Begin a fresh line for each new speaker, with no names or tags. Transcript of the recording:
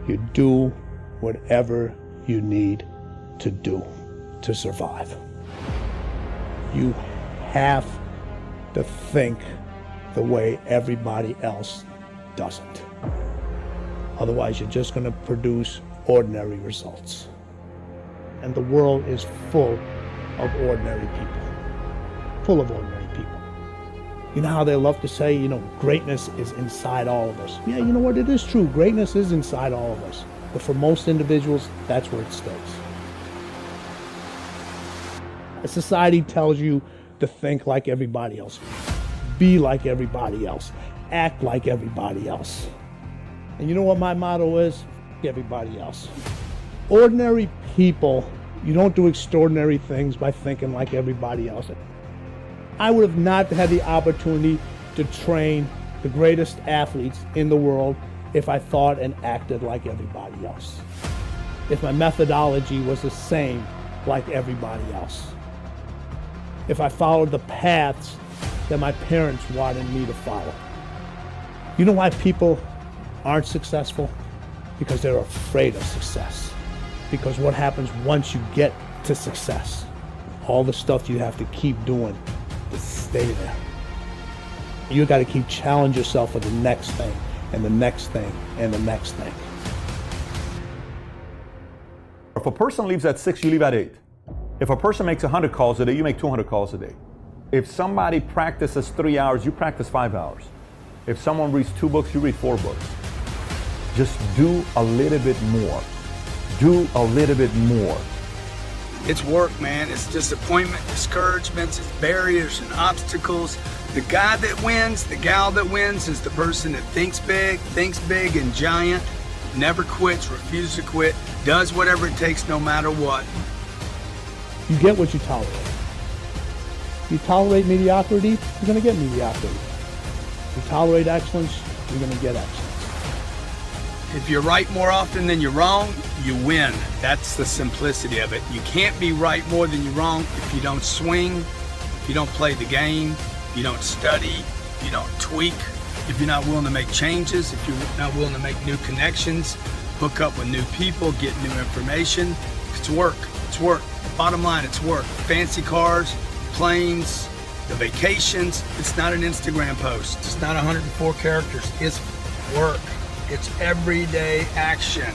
You do whatever you need to do to survive. You have to think the way everybody else doesn't. Otherwise, you're just going to produce ordinary results. And the world is full of ordinary people. Full of ordinary people. You know how they love to say, greatness is inside all of us. Yeah, you know what? It is true. Greatness is inside all of us. But for most individuals, that's where it stays. A society tells you to think like everybody else, be like everybody else, act like everybody else. And you know what my motto is? Everybody else. Ordinary people, you don't do extraordinary things by thinking like everybody else. I would have not had the opportunity to train the greatest athletes in the world if I thought and acted like everybody else. If my methodology was the same like everybody else. If I followed the paths that my parents wanted me to follow. You know why people aren't successful? Because they're afraid of success. Because what happens once you get to success? All the stuff you have to keep doing to stay there. You got to keep challenging yourself with the next thing, and the next thing, and the next thing.
If a person leaves at 6, you leave at 8. If a person makes 100 calls a day, you make 200 calls a day. If somebody practices 3 hours, you practice 5 hours. If someone reads 2 books, you read 4 books. Just do a little bit more. Do a little bit more.
It's work, man. It's disappointment, discouragements, it's barriers and obstacles. The guy that wins, the gal that wins is the person that thinks big and giant, never quits, refuses to quit, does whatever it takes no matter what.
You get what you tolerate. You tolerate mediocrity, you're going to get mediocrity. You tolerate excellence, you're going to get excellence.
If you're right more often than you're wrong, you win. That's the simplicity of it. You can't be right more than you're wrong if you don't swing, if you don't play the game, if you don't study, if you don't tweak, if you're not willing to make changes, if you're not willing to make new connections, hook up with new people, get new information. It's work. It's work. Bottom line, it's work. Fancy cars, planes, the vacations. It's not an Instagram post. It's not 104 characters. It's work. It's everyday action.